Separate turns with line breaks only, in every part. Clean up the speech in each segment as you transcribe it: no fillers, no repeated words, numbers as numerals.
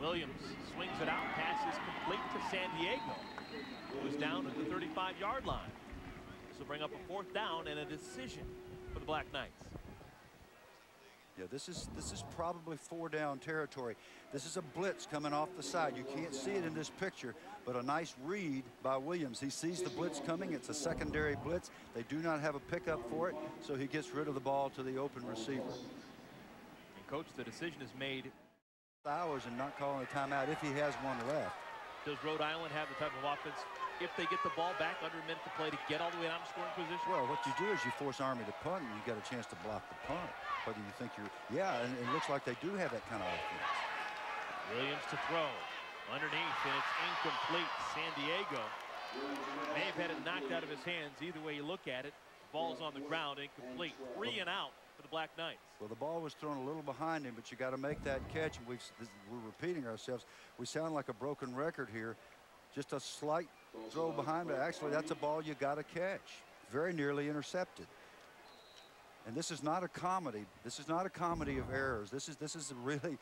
Williams swings it out, pass is complete to Sandiego, who is down at the 35-yard line. This will bring up a 4th down and a decision for the Black Knights.
Yeah, this is probably 4-down territory. This is a blitz coming off the side. You can't see it in this picture, but a nice read by Williams. He sees the blitz coming. It's a secondary blitz. They do not have a pickup for it, so he gets rid of the ball to the open receiver.
And coach, the decision is made.
Hours and not calling a timeout if he has one left.
Does Rhode Island have the type of offense, if they get the ball back under a minute to play, to get all the way out of scoring position?
Well, what you do is you force Army to punt, and you got a chance to block the punt. Whether you think you're, yeah, and it looks like they do have that kind of offense.
Williams to throw underneath, and it's incomplete. Sandiego may have had it knocked out of his hands. Either way you look at it, ball's on the ground, incomplete. 3 and out for the Black Knights.
Well, the ball was thrown a little behind him, but you got to make that catch. And we're repeating ourselves. We sound like a broken record here. Just a slight throw behind, but actually that's a ball you got to catch. Very nearly intercepted. And this is not a comedy. This is not a comedy of errors. This is really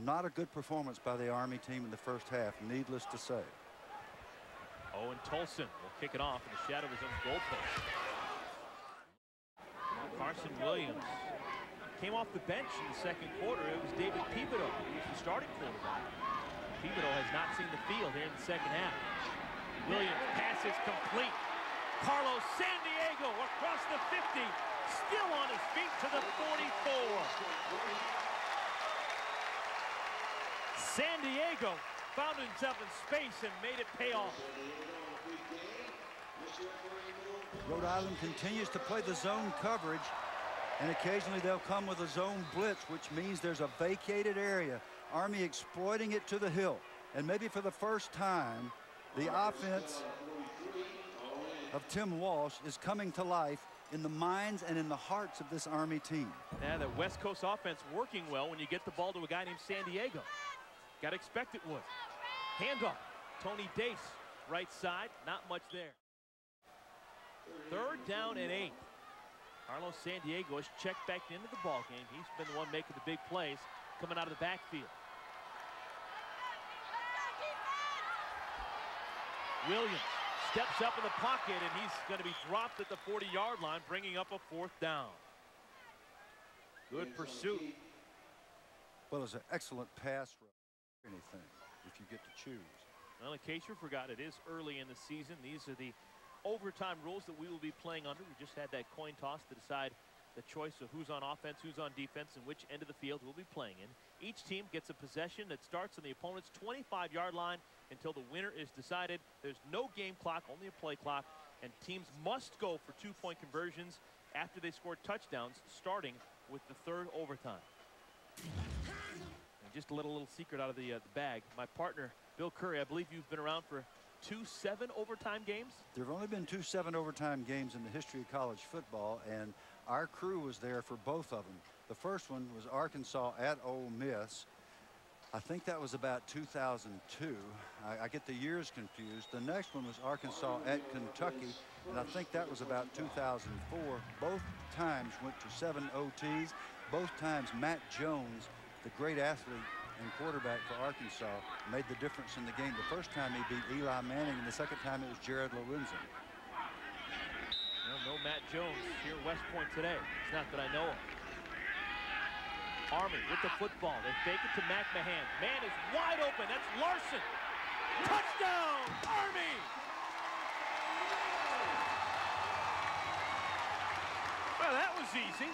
not a good performance by the Army team in the first half, needless to say.
Owen Tolson will kick it off in the shadow of his own goalpost. Carson Williams came off the bench in the second quarter. It was David Pivotal who was the starting quarterback. Pivotal has not seen the field here in the second half. Williams passes complete. Carlo Sandiego across the 50, still on his feet to the 44. Sandiego found himself in space and made it pay off.
Rhode Island continues to play the zone coverage, and occasionally they'll come with a zone blitz, which means there's a vacated area. Army exploiting it to the hilt, and maybe for the first time, the offense of Tim Walsh is coming to life in the minds and in the hearts of this Army team.
Yeah, that West Coast offense working well when you get the ball to a guy named Sandiego. Got to expect it would. Handoff. Tony Dace, right side, not much there. 3rd down and 8. Carlos Sandiego has checked back into the ball game. He's been the one making the big plays coming out of the backfield. Williams steps up in the pocket, and he's going to be dropped at the 40-yard line, bringing up a 4th down. Good pursuit.
Well, it's an excellent pass for anything if you get to choose.
Well, in case you forgot, it is early in the season. These are the overtime rules that we will be playing under. We just had that coin toss to decide the choice of who's on offense, who's on defense, and which end of the field we'll be playing in. Each team gets a possession that starts on the opponent's 25-yard line until the winner is decided. There's no game clock, only a play clock, and teams must go for 2-point conversions after they score touchdowns, starting with the 3rd overtime. And just a little secret out of the bag. My partner, Bill Curry, I believe you've been around for 2 7-overtime games?
There have only been 2 7-overtime games in the history of college football, and our crew was there for both of them. The first one was Arkansas at Ole Miss. I think that was about 2002. I get the years confused. The next one was Arkansas at Kentucky, and I think that was about 2004. Both times went to 7 OTs. Both times Matt Jones, the great athlete and quarterback for Arkansas, made the difference in the game. The first time he beat Eli Manning, and the second time it was Jared Lorenzen.
Well, no Matt Jones here at West Point today. It's not that I know of. Army with the football. They fake it to McMahon. Man is wide open. That's Larson. Touchdown, Army! Well, that was easy.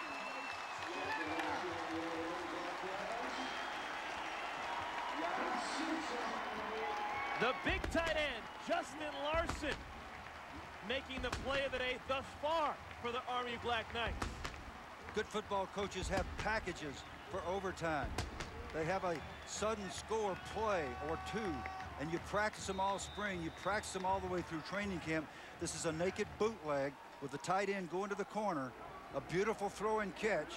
The big tight end, Justin Larson, making the play of the day thus far for the Army Black Knights.
Good football coaches have packages for overtime. They have a sudden score play or 2, and you practice them all spring. You practice them all the way through training camp. This is a naked bootleg with the tight end going to the corner, a beautiful throw and catch,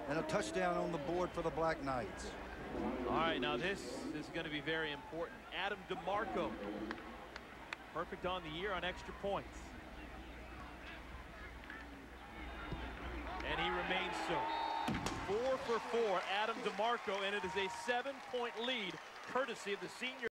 and a touchdown on the board for the Black Knights.
All right, now this is going to be very important. Adam DeMarco, perfect on the year on extra points. And he remains so. 4 for 4, Adam DeMarco, and it is a 7-point lead courtesy of the senior